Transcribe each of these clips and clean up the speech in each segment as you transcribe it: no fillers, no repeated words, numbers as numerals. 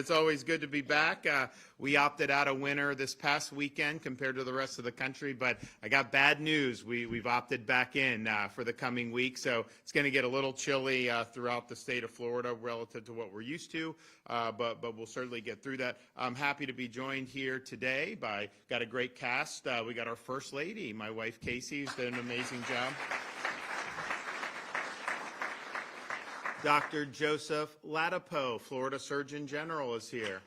it's always good to be back. We opted out a winner this past weekend compared to the rest of the country, but I got bad news. We've opted back in for the coming week, so it's going to get a little chilly throughout the state of Florida relative to what we're used to, but we'll certainly get through that. I'm happy to be joined here today got a great cast. We got our First Lady, my wife Casey, who's done an amazing job. Dr. Joseph Ladapo, Florida Surgeon General, is here.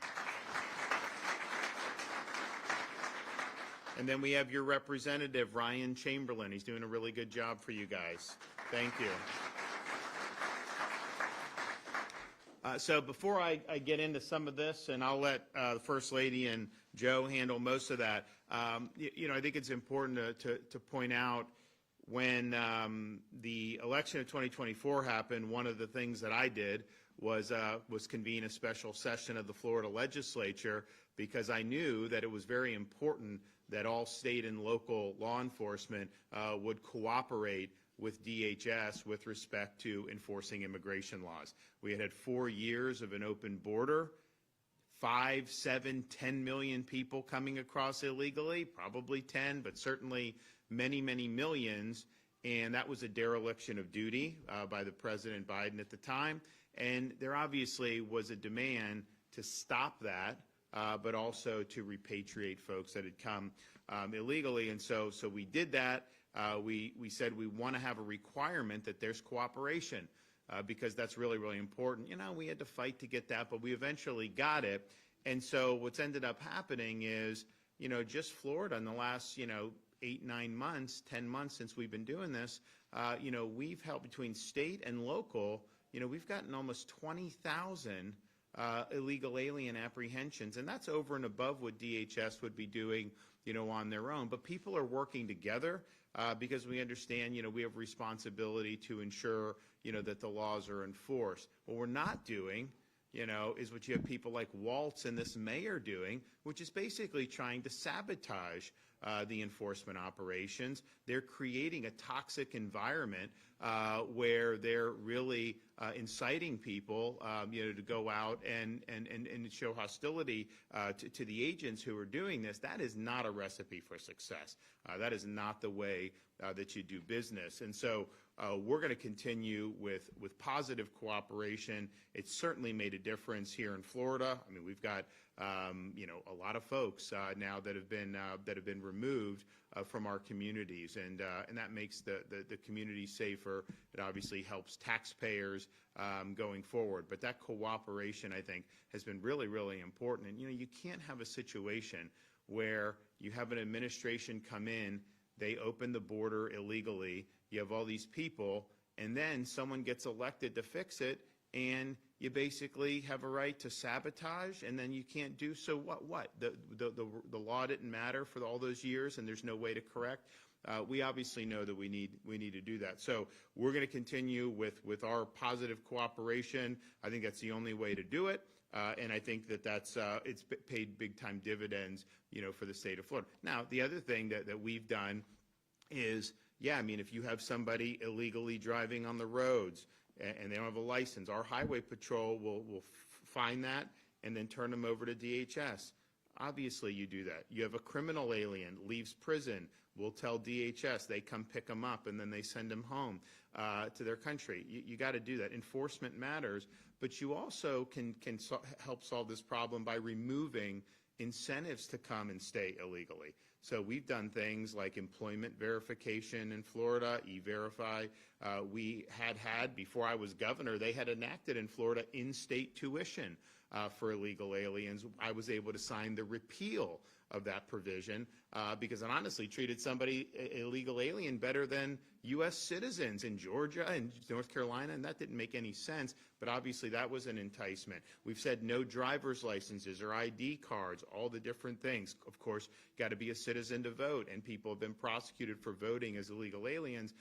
And then we have your representative, Ryan Chamberlain. He's doing a really good job for you guys. Thank you. So before I get into some of this, and I'll let the First Lady and Joe handle most of that, I think it's important to point out when the election of 2024 happened, one of the things that I did was convene a special session of the Florida legislature, because I knew that it was very important that all state and local law enforcement would cooperate with DHS with respect to enforcing immigration laws. We had 4 years of an open border, 5, 7, 10 million people coming across illegally, probably 10, but certainly many, many millions, and that was a dereliction of duty by the President Biden at the time. And there obviously was a demand to stop that, but also to repatriate folks that had come illegally. And so we did that. We said we want to have a requirement that there's cooperation because that's really, really important. We had to fight to get that, but we eventually got it. And so what's ended up happening is, just Florida in the last, 8, 9 months, 10 months since we've been doing this, we've helped between state and local, we've gotten almost 20,000 illegal alien apprehensions, and that's over and above what DHS would be doing, on their own. But people are working together because we understand, we have responsibility to ensure, that the laws are enforced. What we're not doing, is what you have people like Waltz and this mayor doing, which is basically trying to sabotage the enforcement operations. They're creating a toxic environment where they're really inciting people, to go out and show hostility to the agents who are doing this. That is not a recipe for success. That is not the way that you do business. And so we're going to continue with positive cooperation. It's certainly made a difference here in Florida. I mean, we've got a lot of folks now that have been removed from our communities, and that makes the community safer. It obviously helps taxpayers going forward. But that cooperation, I think, has been really, really important. And you can't have a situation where you have an administration come in, they open the border illegally, you have all these people, and then someone gets elected to fix it, and you basically have a right to sabotage, and then you can't do so. What? The law didn't matter for all those years, and there's no way to correct. We obviously know that we need to do that. So we're going to continue with our positive cooperation. I think that's the only way to do it, and I think that's it's paid big time dividends, for the state of Florida. Now, the other thing that we've done is, if you have somebody illegally driving on the roads and they don't have a license, our highway patrol will find that and then turn them over to DHS. Obviously, you do that. You have a criminal alien, leaves prison, we'll tell DHS, they come pick them up, and then they send them home to their country. You got to do that. Enforcement matters, but you also can help solve this problem by removing incentives to come and stay illegally. So we've done things like employment verification in Florida, E-Verify. We had, before I was governor, they had enacted in Florida in-state tuition for illegal aliens. I was able to sign the repeal of that provision because it honestly treated somebody, illegal alien, better than U.S. citizens in Georgia and North Carolina, and that didn't make any sense, but obviously that was an enticement. We've said no driver's licenses or ID cards, all the different things. Of course, got to be a citizen to vote, and people have been prosecuted for voting as illegal aliens,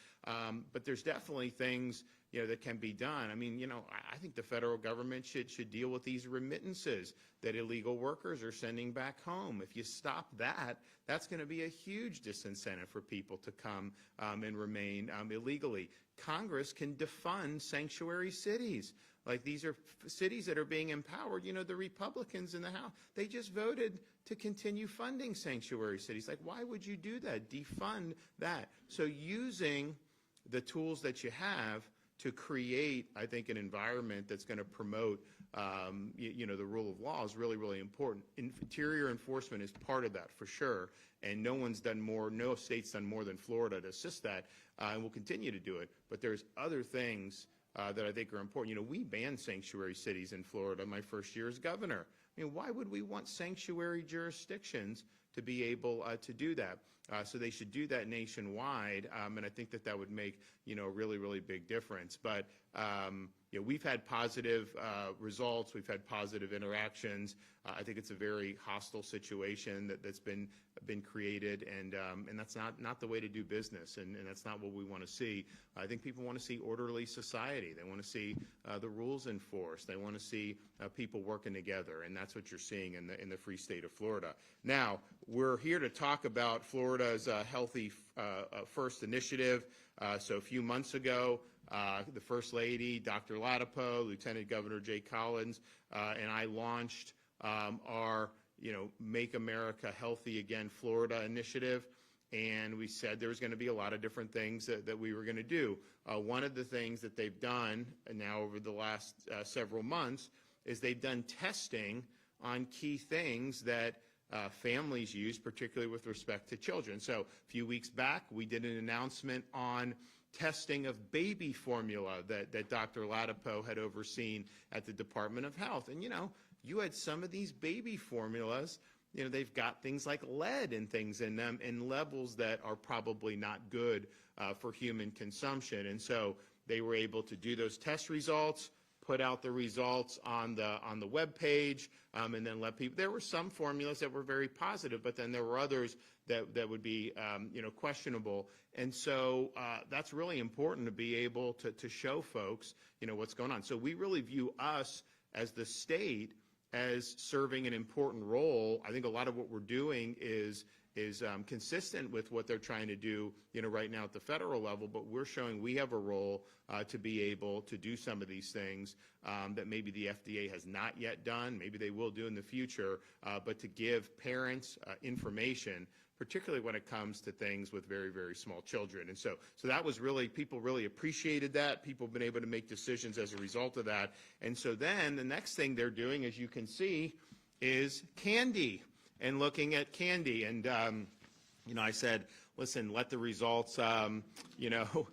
but there's definitely things that can be done. I mean, I think the federal government should deal with these remittances that illegal workers are sending back home. If you stop that, that's going to be a huge disincentive for people to come and remain illegally. Congress can defund sanctuary cities. Like, these are cities that are being empowered. You know, the Republicans in the House, they just voted to continue funding sanctuary cities. Like, why would you do that? Defund that. So using the tools that you have to create, I think, an environment that's going to promote, you know, the rule of law is really, really important. Interior enforcement is part of that for sure, and no state's done more than Florida to assist that, and will continue to do it. But there's other things that I think are important. You know, we banned sanctuary cities in Florida my first year as governor. I mean, why would we want sanctuary jurisdictions to be able to do that? So they should do that nationwide, and I think that that would make, you know, a really, really big difference. But you know, we've had positive results. We've had positive interactions. I think it's a very hostile situation that's been created, and that's not the way to do business, and that's not what we want to see. I think people want to see orderly society. They want to see the rules enforced. They want to see people working together, and that's what you're seeing in the free state of Florida. Now, we're here to talk about Florida's Healthy First initiative. So a few months ago, the First Lady, Dr. Ladapo, Lieutenant Governor Jay Collins, and I launched our, you know, Make America Healthy Again Florida initiative, and we said there was going to be a lot of different things that we were going to do. One of the things that they've done now over the last several months is they've done testing on key things that families use, particularly with respect to children. So a few weeks back, we did an announcement on testing of baby formula that Dr. Ladapo had overseen at the Department of Health. And, you know, you had some of these baby formulas, you know, they've got things like lead and things in them in levels that are probably not good for human consumption. And so they were able to do those test results, put out the results on the web page, and then let people. There were some formulas that were very positive, but then there were others that would be you know, questionable. And so that's really important to be able to show folks, you know, what's going on. So we really view us as the state as serving an important role. I think a lot of what we're doing is consistent with what they're trying to do, you know, right now at the federal level, but we're showing we have a role to be able to do some of these things that maybe the FDA has not yet done, maybe they will do in the future, but to give parents information, particularly when it comes to things with very, very small children. And so that was really, people really appreciated that. People have been able to make decisions as a result of that. And so then the next thing they're doing, as you can see, is candy and looking at candy. And, you know, I said, listen, let the results, you know,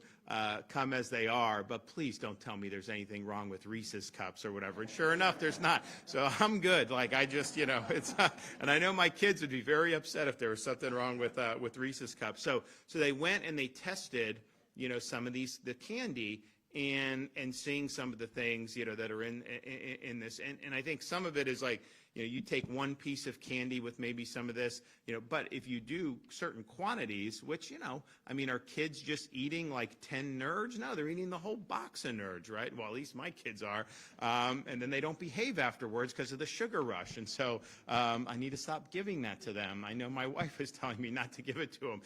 come as they are, but please don't tell me there's anything wrong with Reese's Cups or whatever. And sure enough, there's not. So I'm good. Like, I just, you know, it's, and I know my kids would be very upset if there was something wrong with Reese's Cups. So they went and they tested, you know, some of the candy and seeing some of the things, you know, that are in this. And I think some of it is like, you know, you take one piece of candy with maybe some of this, you know, but if you do certain quantities, which, you know, I mean, are kids just eating like 10 nerds? No, they're eating the whole box of nerds, right? Well, at least my kids are. And then they don't behave afterwards because of the sugar rush. And so I need to stop giving that to them. I know my wife is telling me not to give it to them.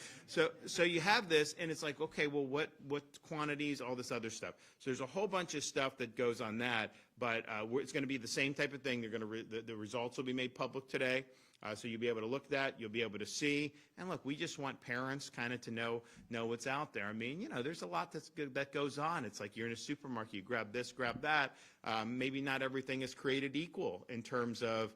So you have this, and it's like, okay, well, what quantities, all this other stuff. So there's a whole bunch of stuff that goes on that. But it's going to be the same type of thing. They're going to the results will be made public today, so you'll be able to look at that. You'll be able to see. And look, we just want parents kind of to know what's out there. I mean, you know, there's a lot that's good that goes on. It's like you're in a supermarket, you grab this, grab that. Maybe not everything is created equal in terms of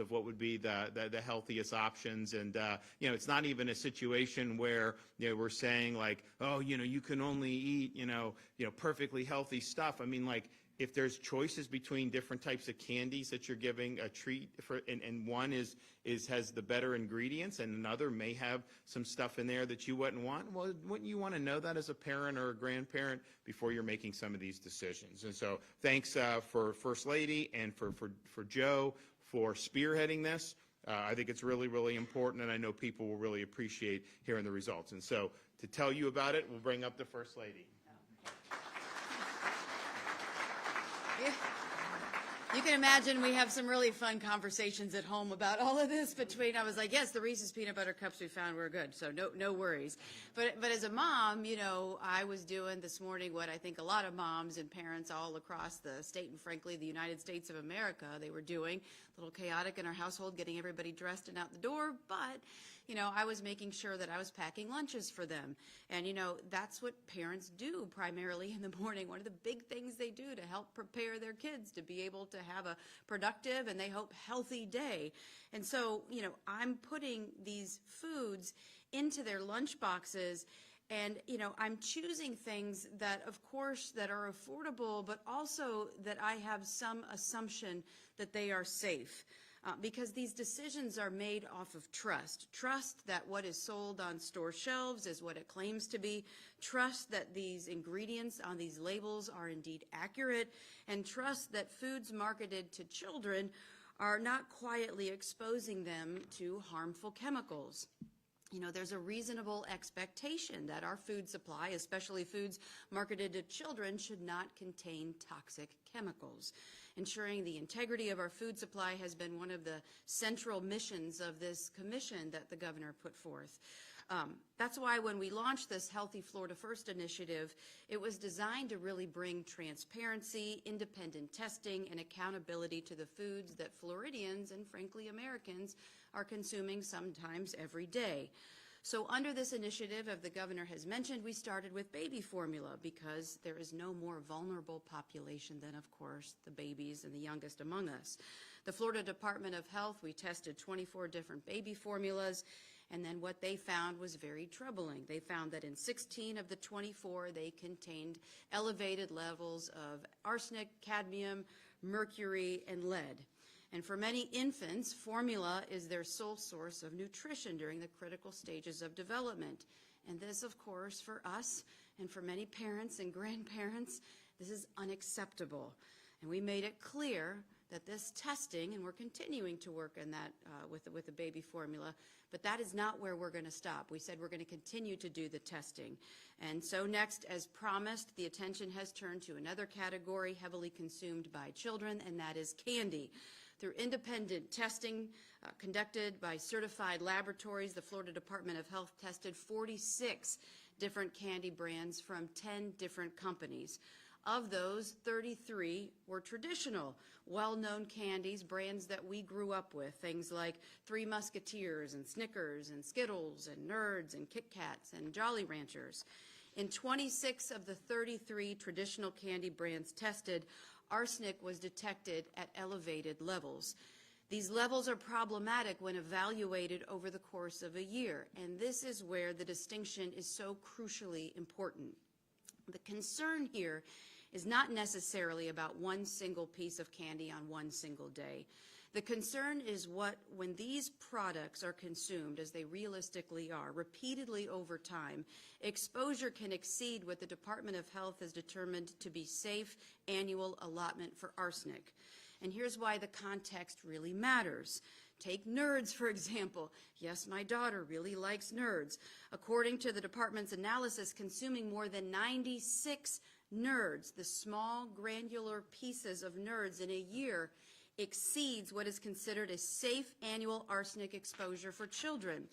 what would be the healthiest options. And you know, it's not even a situation where, you know, we're saying like, oh, you know, you can only eat, you know, perfectly healthy stuff. I mean, like, if there's choices between different types of candies that you're giving a treat for, and one has the better ingredients and another may have some stuff in there that you wouldn't want, well, wouldn't you want to know that as a parent or a grandparent before you're making some of these decisions? And so thanks for First Lady and for Joe for spearheading this. I think it's really, really important, and I know people will really appreciate hearing the results. And so to tell you about it, we'll bring up the First Lady. You can imagine we have some really fun conversations at home about all of this between, I was like, yes, the Reese's peanut butter cups we found were good, so no worries. But as a mom, you know, I was doing this morning what I think a lot of moms and parents all across the state and frankly the United States of America, they were doing. A little chaotic in our household, getting everybody dressed and out the door, but you know, I was making sure that I was packing lunches for them. And, you know, that's what parents do primarily in the morning. One of the big things they do to help prepare their kids to be able to have a productive and they hope healthy day. And so, you know, I'm putting these foods into their lunch boxes. And, you know, I'm choosing things that, of course, that are affordable, but also that I have some assumption that they are safe. Because these decisions are made off of trust. Trust that what is sold on store shelves is what it claims to be. Trust that these ingredients on these labels are indeed accurate. And trust that foods marketed to children are not quietly exposing them to harmful chemicals. You know, there's a reasonable expectation that our food supply, especially foods marketed to children, should not contain toxic chemicals. Ensuring the integrity of our food supply has been one of the central missions of this commission that the governor put forth. That's why when we launched this Healthy Florida First initiative, it was designed to really bring transparency, independent testing, and accountability to the foods that Floridians and frankly Americans are consuming sometimes every day. So under this initiative, as the governor has mentioned, we started with baby formula because there is no more vulnerable population than, of course, the babies and the youngest among us. The Florida Department of Health, we tested 24 different baby formulas, and then what they found was very troubling. They found that in 16 of the 24, they contained elevated levels of arsenic, cadmium, mercury, and lead. And for many infants, formula is their sole source of nutrition during the critical stages of development. And this, of course, for us and for many parents and grandparents, this is unacceptable. And we made it clear that this testing, and we're continuing to work on that with the baby formula, but that is not where we're going to stop. We said we're going to continue to do the testing. And so next, as promised, the attention has turned to another category heavily consumed by children, and that is candy. Through independent testing conducted by certified laboratories, the Florida Department of Health tested 46 different candy brands from 10 different companies. Of those, 33 were traditional, well-known candies, brands that we grew up with, things like Three Musketeers and Snickers and Skittles and Nerds and Kit Kats and Jolly Ranchers. In 26 of the 33 traditional candy brands tested, arsenic was detected at elevated levels. These levels are problematic when evaluated over the course of a year, and this is where the distinction is so crucially important. The concern here is not necessarily about one single piece of candy on one single day. The concern is when these products are consumed, as they realistically are, repeatedly over time, exposure can exceed what the Department of Health has determined to be safe annual allotment for arsenic. And here's why the context really matters. Take Nerds, for example. Yes, my daughter really likes Nerds. According to the department's analysis, consuming more than 96 Nerds, the small granular pieces of Nerds in a year, exceeds what is considered a safe annual arsenic exposure for children.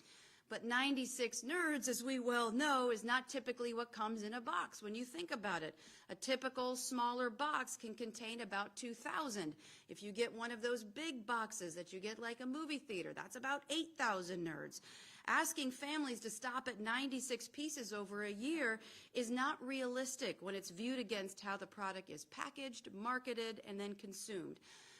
But 96 Nerds, as we well know, is not typically what comes in a box. When you think about it, a typical smaller box can contain about 2,000. If you get one of those big boxes that you get like a movie theater, that's about 8,000 Nerds. Asking families to stop at 96 pieces over a year is not realistic when it's viewed against how the product is packaged, marketed, and then consumed.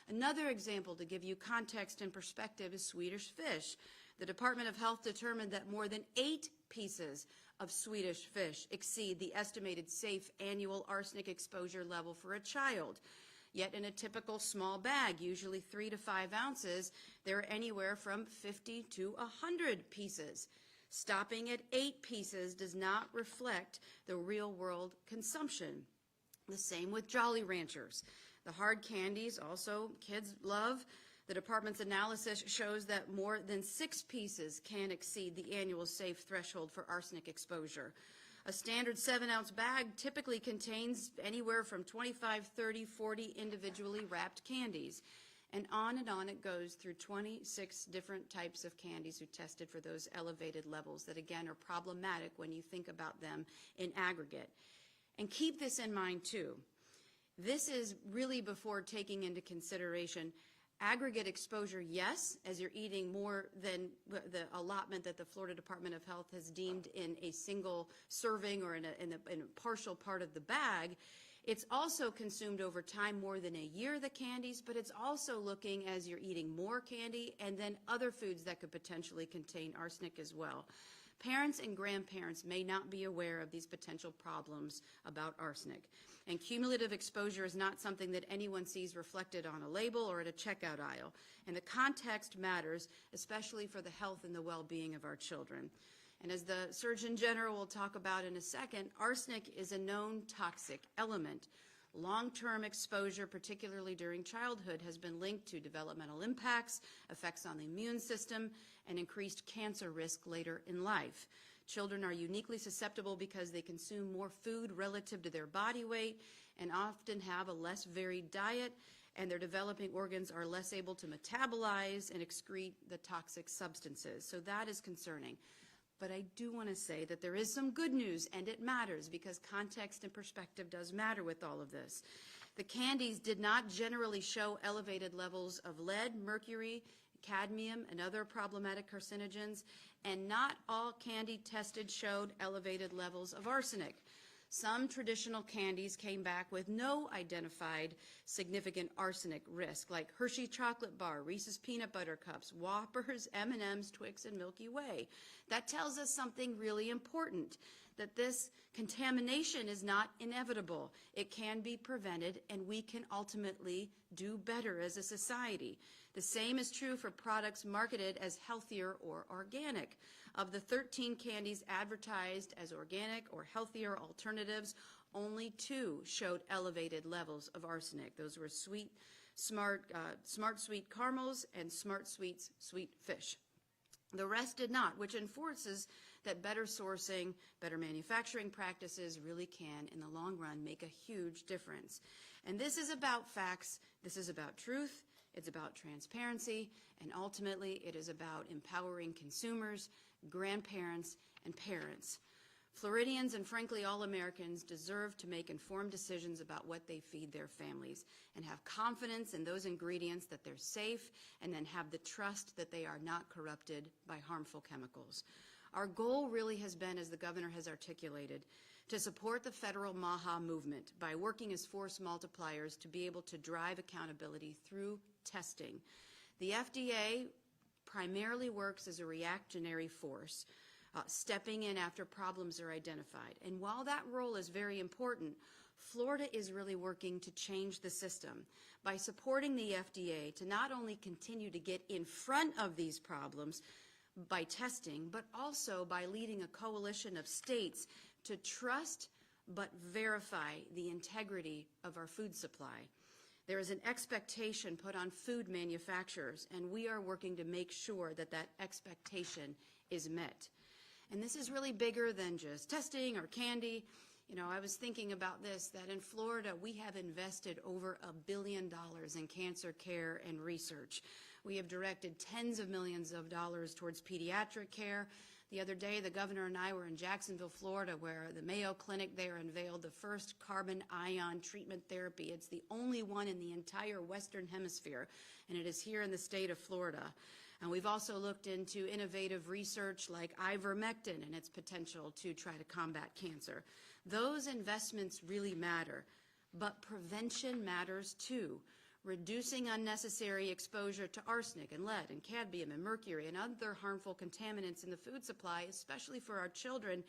Another example to give you context and perspective is Swedish fish. The Department of Health determined that more than 8 pieces of Swedish fish exceed the estimated safe annual arsenic exposure level for a child. Yet in a typical small bag, usually 3 to 5 ounces, there are anywhere from 50 to 100 pieces. Stopping at 8 pieces does not reflect the real-world consumption. The same with Jolly Ranchers. The hard candies also kids love. The department's analysis shows that more than 6 pieces can exceed the annual safe threshold for arsenic exposure. A standard 7-ounce bag typically contains anywhere from 25, 30, 40 individually wrapped candies. And on it goes through 26 different types of candies who tested for those elevated levels that, again, are problematic when you think about them in aggregate. And keep this in mind, too. This is really before taking into consideration aggregate exposure, yes, as you're eating more than the allotment that the Florida Department of Health has deemed in a single serving or in a partial part of the bag. It's also consumed over time, more than a year, the candies, but it's also looking as you're eating more candy and then other foods that could potentially contain arsenic as well. Parents and grandparents may not be aware of these potential problems about arsenic. And cumulative exposure is not something that anyone sees reflected on a label or at a checkout aisle. And the context matters, especially for the health and the well-being of our children. And as the Surgeon General will talk about in a second, arsenic is a known toxic element. Long-term exposure, particularly during childhood, has been linked to developmental impacts, effects on the immune system, and increased cancer risk later in life. Children are uniquely susceptible because they consume more food relative to their body weight and often have a less varied diet, and their developing organs are less able to metabolize and excrete the toxic substances. So that is concerning. But I do want to say that there is some good news, and it matters because context and perspective does matter with all of this. The candies did not generally show elevated levels of lead, mercury, cadmium, and other problematic carcinogens, and not all candy tested showed elevated levels of arsenic. Some traditional candies came back with no identified significant arsenic risk, like Hershey Chocolate Bar, Reese's Peanut Butter Cups, Whoppers, M&Ms, Twix, and Milky Way. That tells us something really important, that this contamination is not inevitable. It can be prevented, and we can ultimately do better as a society. The same is true for products marketed as healthier or organic. Of the 13 candies advertised as organic or healthier alternatives, only 2 showed elevated levels of arsenic. Those were Smart Sweet Caramels and Smart Sweets Sweet Fish. The rest did not, which enforces that better sourcing, better manufacturing practices really can, in the long run, make a huge difference. And this is about facts, this is about truth, it's about transparency, and ultimately it is about empowering consumers, grandparents, and parents. Floridians and frankly all Americans deserve to make informed decisions about what they feed their families and have confidence in those ingredients, that they're safe, and then have the trust that they are not corrupted by harmful chemicals. Our goal really has been, as the governor has articulated, to support the federal MAHA movement by working as force multipliers to be able to drive accountability through testing. The FDA primarily works as a reactionary force, stepping in after problems are identified. And while that role is very important, Florida is really working to change the system by supporting the FDA to not only continue to get in front of these problems by testing, but also by leading a coalition of states to trust but verify the integrity of our food supply. There is an expectation put on food manufacturers, and we are working to make sure that that expectation is met. And this is really bigger than just testing or candy. You know, I was thinking about this, that in Florida we have invested over $1 billion in cancer care and research. We have directed tens of millions of dollars towards pediatric care. The other day, the governor and I were in Jacksonville, Florida, where the Mayo Clinic there unveiled the first carbon ion treatment therapy. It's the only one in the entire Western Hemisphere, and it is here in the state of Florida. And we've also looked into innovative research like ivermectin and its potential to try to combat cancer. Those investments really matter, but prevention matters too. Reducing unnecessary exposure to arsenic and lead and cadmium and mercury and other harmful contaminants in the food supply, especially for our children,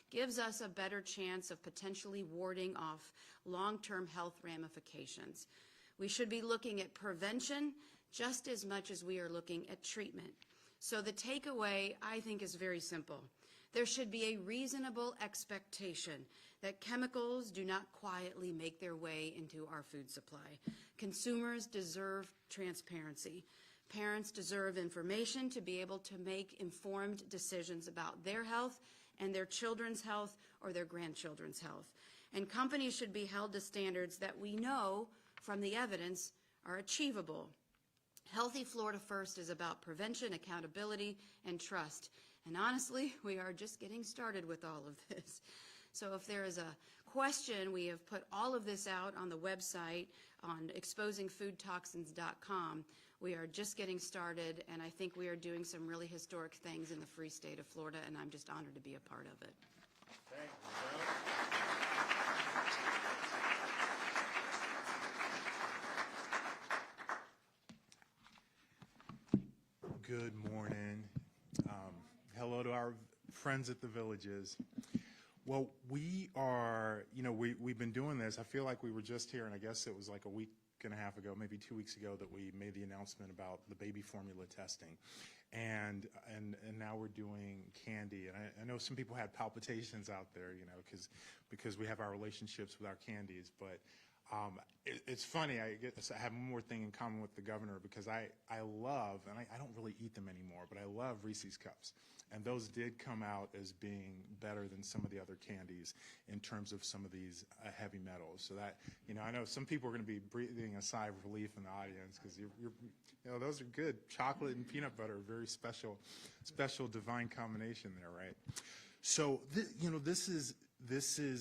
gives us a better chance of potentially warding off long-term health ramifications. We should be looking at prevention just as much as we are looking at treatment. So the takeaway, I think, is very simple. There should be a reasonable expectation that chemicals do not quietly make their way into our food supply. Consumers deserve transparency. Parents deserve information to be able to make informed decisions about their health and their children's health or their grandchildren's health. And companies should be held to standards that we know from the evidence are achievable. Healthy Florida First is about prevention, accountability, and trust. And honestly, we are just getting started with all of this. So if there is a question, we have put all of this out on the website on exposingfoodtoxins.com. We are just getting started, and I think we are doing some really historic things in the free state of Florida, and I'm just honored to be a part of it. Thank you, Good morning. Hello to our friends at the Villages. Well, we are, we've been doing this. I feel like we were just here, and I guess it was like a week and a half ago, maybe 2 weeks ago, that we made the announcement about the baby formula testing. And now we're doing candy. And I know some people had palpitations out there, because we have our relationships with our candies. But it's funny, I have one more thing in common with the governor, because I love, and I don't really eat them anymore, but I love Reese's Cups. And those did come out as being better than some of the other candies in terms of some of these heavy metals. So that, I know some people are going to be breathing a sigh of relief in the audience, because those are good. Chocolate and peanut butter, very special divine combination there, right? So, this is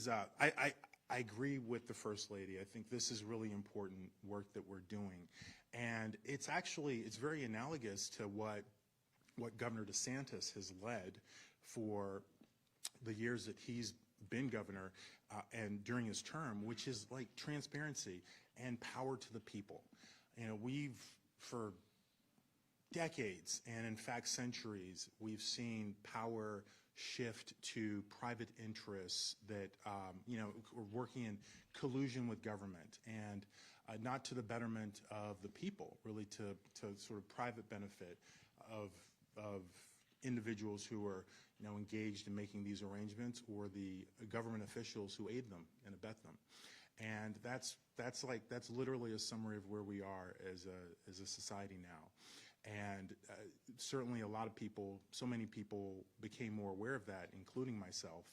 I agree with the First Lady. I think this is really important work that we're doing. And it's very analogous to what Governor DeSantis has led for the years that he's been governor and during his term, which is like transparency and power to the people. We've, for decades, and in fact centuries, we've seen power shift to private interests that, are working in collusion with government, and not to the betterment of the people, really to sort of private benefit of individuals who are, engaged in making these arrangements, or the government officials who aid them and abet them. And that's literally a summary of where we are as a society now. And certainly a lot of people, so many people became more aware of that, including myself,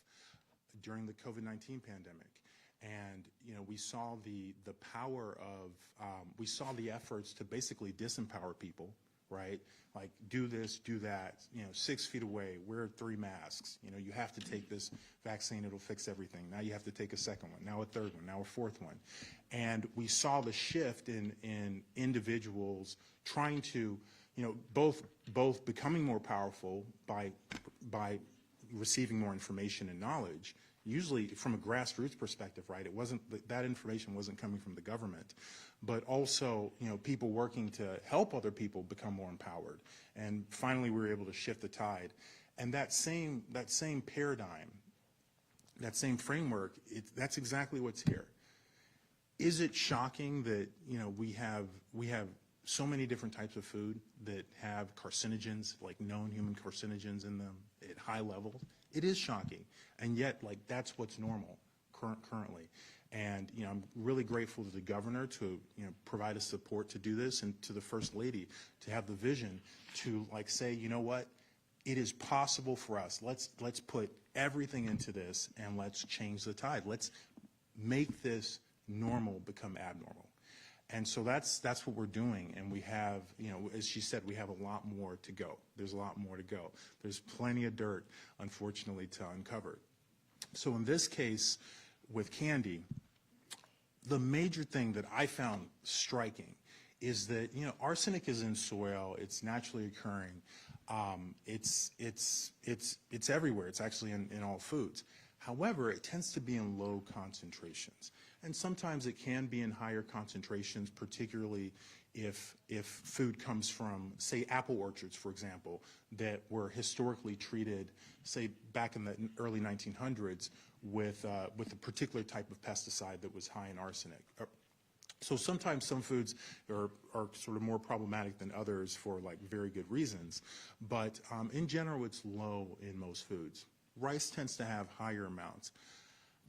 during the COVID-19 pandemic. And, we saw the power of, we saw the efforts to basically disempower people, right? Like, do this, do that, 6 feet away, wear 3 masks, you have to take this vaccine, it'll fix everything. Now you have to take a second one, now a third one, now a fourth one. And we saw the shift in individuals trying to, both becoming more powerful by receiving more information and knowledge, usually from a grassroots perspective, right? It wasn't, that information wasn't coming from the government, but also, people working to help other people become more empowered. And finally, we were able to shift the tide. And that same paradigm, that same framework, that's exactly what's here. Is it shocking that, we have so many different types of food that have carcinogens, like known human carcinogens in them at high levels? It is shocking, and yet, that's what's normal currently. And, I'm really grateful to the governor to, provide us support to do this, and to the First Lady to have the vision to, say, you know what, it is possible for us. Let's put everything into this, and let's change the tide. Let's make this normal become abnormal. And so that's what we're doing, and we have, as she said, we have a lot more to go. There's a lot more to go. There's plenty of dirt, unfortunately, to uncover. So in this case, with candy, the major thing that I found striking is that, arsenic is in soil, it's naturally occurring, it's everywhere, it's actually in all foods. However, it tends to be in low concentrations. And sometimes it can be in higher concentrations, particularly if food comes from, say, apple orchards, for example, that were historically treated, say, back in the early 1900s with a particular type of pesticide that was high in arsenic. So sometimes some foods are sort of more problematic than others for very good reasons, but in general it's low in most foods. Rice tends to have higher amounts.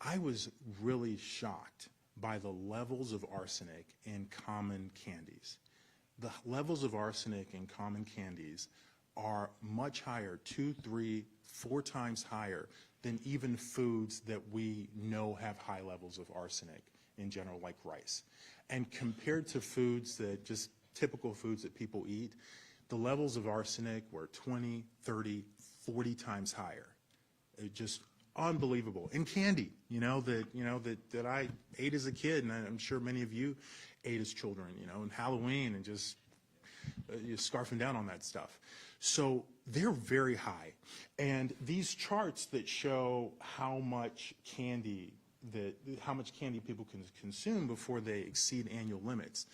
I was really shocked by the levels of arsenic in common candies. The levels of arsenic in common candies are much higher, 2, 3, 4 times higher than even foods that we know have high levels of arsenic in general, like rice. And compared to foods that just typical foods that people eat, the levels of arsenic were 20, 30, 40 times higher. It just unbelievable. And candy, that I ate as a kid, and I'm sure many of you ate as children, and Halloween, and just scarfing down on that stuff. So they're very high. And these charts that show how much candy people can consume before they exceed annual limits,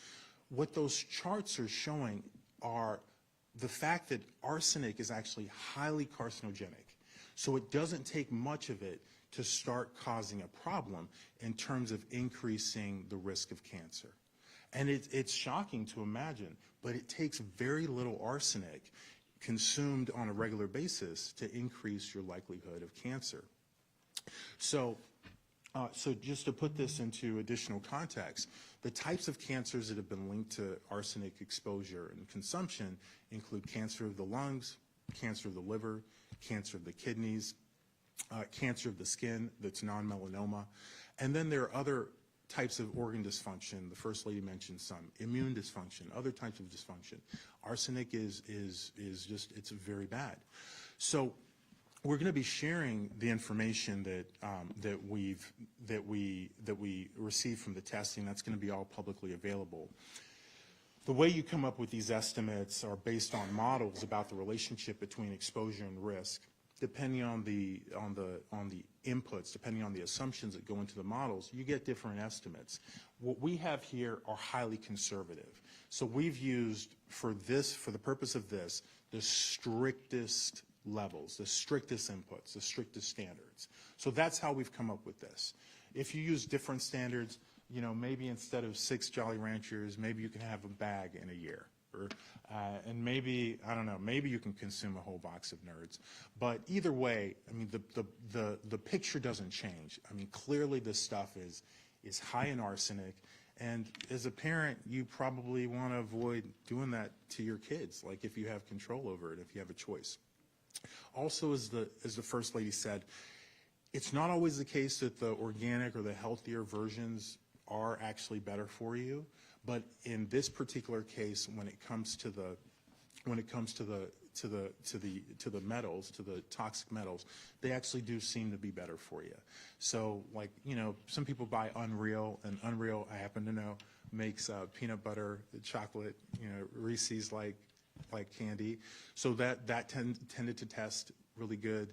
what those charts are showing are the fact that arsenic is actually highly carcinogenic. So it doesn't take much of it to start causing a problem in terms of increasing the risk of cancer. And it's shocking to imagine, but it takes very little arsenic consumed on a regular basis to increase your likelihood of cancer. So just to put this into additional context, the types of cancers that have been linked to arsenic exposure and consumption include cancer of the lungs, cancer of the liver, cancer of the kidneys, cancer of the skin that's non-melanoma, and then there are other types of organ dysfunction. The First Lady mentioned some. Immune dysfunction, other types of dysfunction. Arsenic is just, it's very bad. So we're going to be sharing the information that we received from the testing. That's going to be all publicly available. The way you come up with these estimates are based on models about the relationship between exposure and risk. Depending on the inputs, depending on the assumptions that go into the models, you get different estimates. What we have here are highly conservative. So we've used for the purpose of this, the strictest levels, the strictest inputs, the strictest standards. So that's how we've come up with this. If you use different standards, maybe instead of 6 Jolly Ranchers, maybe you can have a bag in a year. And maybe, I don't know, maybe you can consume a whole box of Nerds. But either way, I mean, the picture doesn't change. I mean, clearly this stuff is high in arsenic. And as a parent, you probably want to avoid doing that to your kids, like if you have control over it, if you have a choice. Also, as the First Lady said, it's not always the case that the organic or the healthier versions are actually better for you. But in this particular case, when it comes to the metals, to the toxic metals, they actually do seem to be better for you. So, like, some people buy Unreal, and Unreal, I happen to know, makes peanut butter, chocolate, Reese's like candy. So that tended to test really good.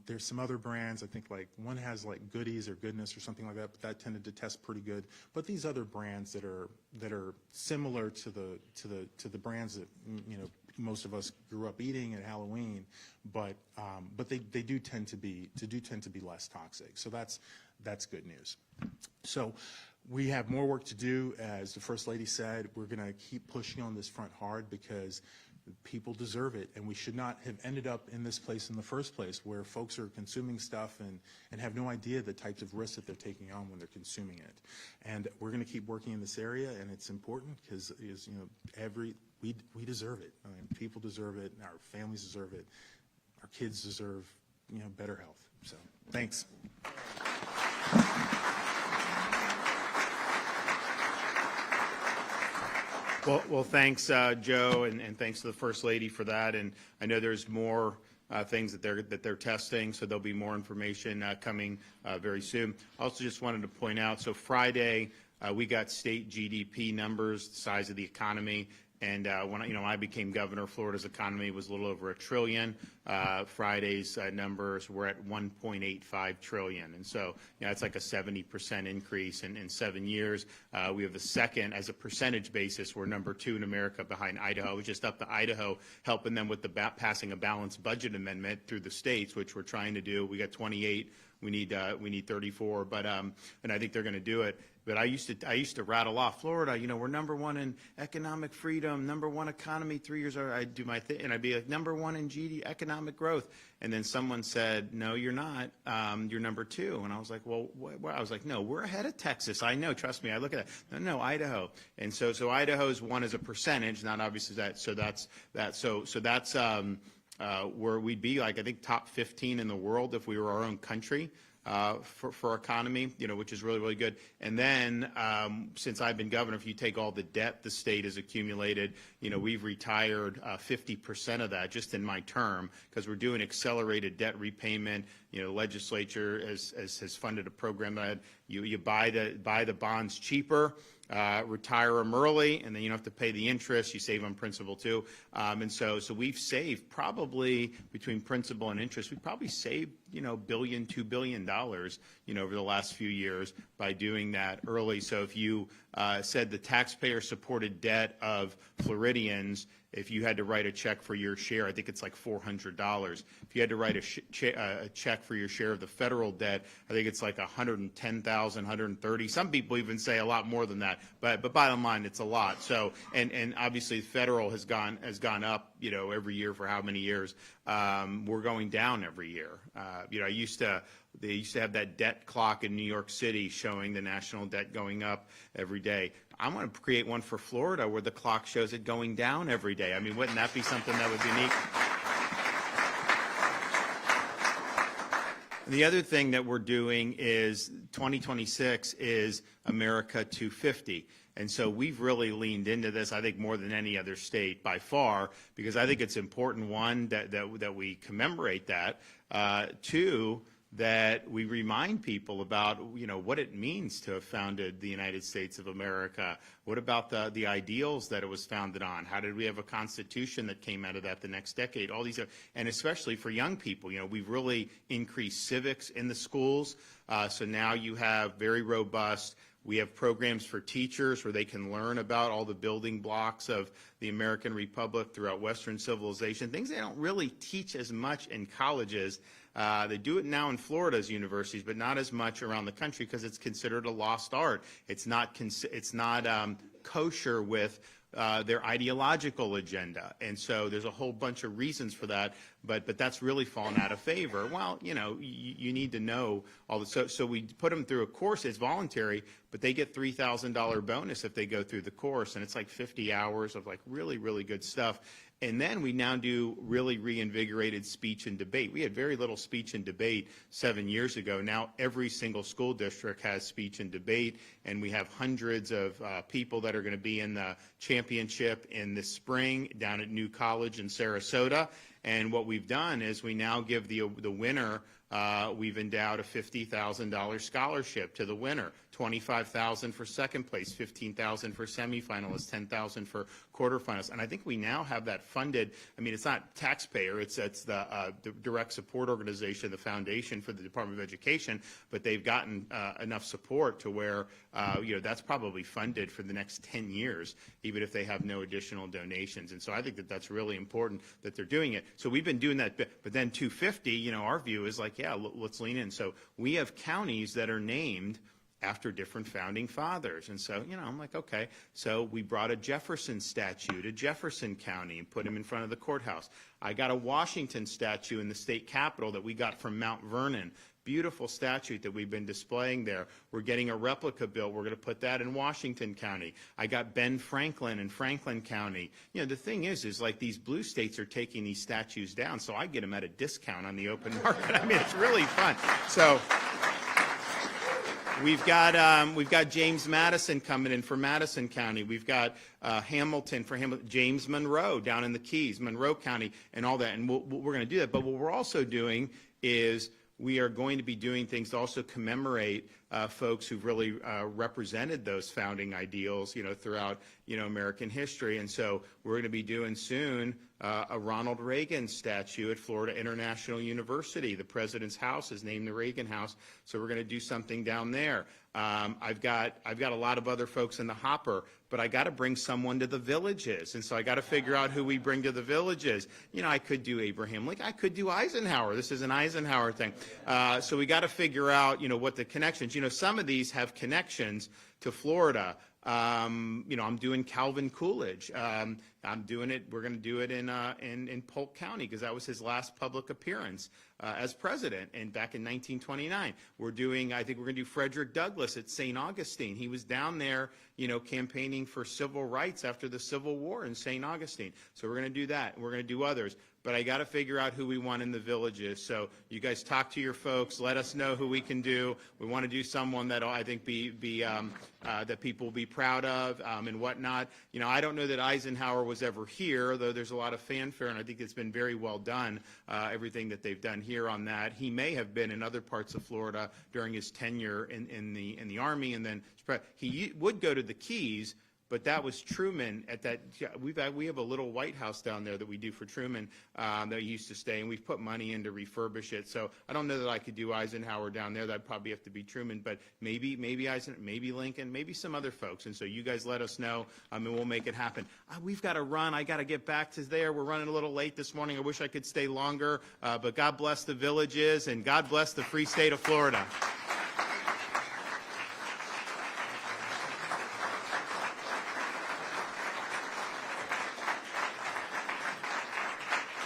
There's some other brands, I think like one has like Goodies or Goodness or something like that, but that tended to test pretty good. But these other brands that are similar to the brands that most of us grew up eating at Halloween, but they do tend to be less toxic. So that's good news. So we have more work to do. As the First Lady said, we're going to keep pushing on this front hard because people deserve it, and we should not have ended up in this place in the first place where folks are consuming stuff and have no idea the types of risks that they're taking on when they're consuming it. And we're going to keep working in this area, and it's important because we deserve it. I mean, people deserve it, our families deserve it, our kids deserve better health. So thanks. Well, thanks, Joe, and thanks to the First Lady for that. And I know there's more things that they're testing, so there'll be more information coming very soon. Also, just wanted to point out, so Friday we got state GDP numbers, the size of the economy. And when I became governor, Florida's economy was a little over $1 trillion. Friday's numbers were at $1.85 trillion, and so it's like a 70% increase in 7 years. We have the second, as a percentage basis, we're number 2 in America behind Idaho. We just upped to Idaho, helping them with the passing a balanced budget amendment through the states, which we're trying to do. We got 28. We need 34, but and I think they're going to do it. But I used to rattle off Florida. We're number 1 in economic freedom, number 1 economy. 3 years ago, I'd do my thing, and I'd be like number 1 in economic growth. And then someone said, "No, you're not. You're number 2." And I was like, "Well, I was like, no, we're ahead of Texas. I know. Trust me. I look at that. No, Idaho." And so Idaho's 1 as a percentage, not obviously that. So that's that. So that's where we'd be like, I think, top 15 in the world if we were our own country. For our economy, which is really, really good. And then since I've been governor, if you take all the debt the state has accumulated, we've retired 50% of that just in my term, because we're doing accelerated debt repayment. The legislature has funded a program that you buy the bonds cheaper, retire them early, and then you don't have to pay the interest. You save on principal too. And so we've saved probably between principal and interest, we've probably saved, $1 billion, $2 billion, over the last few years by doing that early. So if you said the taxpayer-supported debt of Floridians, if you had to write a check for your share, I think it's like $400. If you had to write a check for your share of the federal debt, I think it's like $110,000, $130,000. Some people even say a lot more than that, but bottom line, it's a lot. So, and obviously, federal has gone up, every year for how many years? We're going down every year. They used to have that debt clock in New York City showing the national debt going up every day. I want to create one for Florida where the clock shows it going down every day. I mean, wouldn't that be something that would be neat? The other thing that we're doing is 2026 is America 250. And so we've really leaned into this, I think, more than any other state by far, because I think it's important, one, that we commemorate that. Two, that we remind people about, what it means to have founded the United States of America. What about the ideals that it was founded on? How did we have a constitution that came out of that the next decade? All these, and especially for young people, we've really increased civics in the schools. So now you have very robust. We have programs for teachers where they can learn about all the building blocks of the American Republic throughout Western civilization, things they don't really teach as much in colleges. They do it now in Florida's universities, but not as much around the country because it's considered a lost art. It's not kosher with their ideological agenda. And so there's a whole bunch of reasons for that, but that's really fallen out of favor. Well, you need to know all the, so we put them through a course. It's voluntary, but they get $3,000 bonus if they go through the course, and it's like 50 hours of like really, really good stuff. And then we now do really reinvigorated speech and debate. We had very little speech and debate 7 years ago. Now every single school district has speech and debate, and we have hundreds of people that are going to be in the championship in the spring down at New College in Sarasota. And what we've done is we now give the winner, we've endowed a $50,000 scholarship to the winner, $25,000 for second place, $15,000 for semifinalists, $10,000 for quarterfinalists. And I think we now have that funded. I mean, it's not taxpayer, it's the direct support organization, the foundation for the Department of Education, but they've gotten enough support to where, that's probably funded for the next 10 years, even if they have no additional donations. And so I think that that's really important that they're doing it. So we've been doing that, but then 250, our view is like, yeah, let's lean in. So we have counties that are named after different founding fathers. And so, I'm like, okay. So we brought a Jefferson statue to Jefferson County and put him in front of the courthouse. I got a Washington statue in the state capitol that we got from Mount Vernon. Beautiful statue that we've been displaying there. We're getting a replica built. We're going to put that in Washington County. I got Ben Franklin in Franklin County. The thing is like these blue states are taking these statues down, so I get them at a discount on the open market. I mean, it's really fun. So we've got James Madison coming in for Madison County. We've got Hamilton for Hamilton, James Monroe down in the Keys, Monroe County, and all that. And we're going to do that. But what we're also doing is we are going to be doing things to also commemorate folks who've really represented those founding ideals, throughout, American history. And so we're going to be doing soon a Ronald Reagan statue at Florida International University. The president's house is named the Reagan House, so we're going to do something down there. I've got a lot of other folks in the hopper, but I got to bring someone to the villages, and so I got to figure out who we bring to the villages. I could do Abraham Lincoln, I could do Eisenhower. This is an Eisenhower thing. So we got to figure out, what the connections. Some of these have connections to Florida. I'm doing Calvin Coolidge. I'm doing it. We're going to do it in Polk County because that was his last public appearance as president, and back in 1929. I think we're going to do Frederick Douglass at St. Augustine. He was down there, campaigning for civil rights after the Civil War in St. Augustine. So we're going to do that. We're going to do others. but I got to figure out who we want in the villages. So you guys talk to your folks, let us know who we can do. We want to do someone that'll, I think, that people will be proud of and whatnot. You know, I don't know that Eisenhower was ever here, though there's a lot of fanfare, and I think it's been very well done, everything that they've done here on that. He may have been in other parts of Florida during his tenure in the Army, and then he would go to the Keys, but that was Truman at that. We have a little White House down there that we do for Truman that he used to stay, and we've put money in to refurbish it. So I don't know that I could do Eisenhower down there. That'd probably have to be Truman, but maybe Eisenhower, maybe Lincoln, maybe some other folks. And so you guys let us know, and we'll make it happen. We've got to run. I got to get back to there. We're running a little late this morning. I wish I could stay longer, but God bless the villages, and God bless the free state of Florida.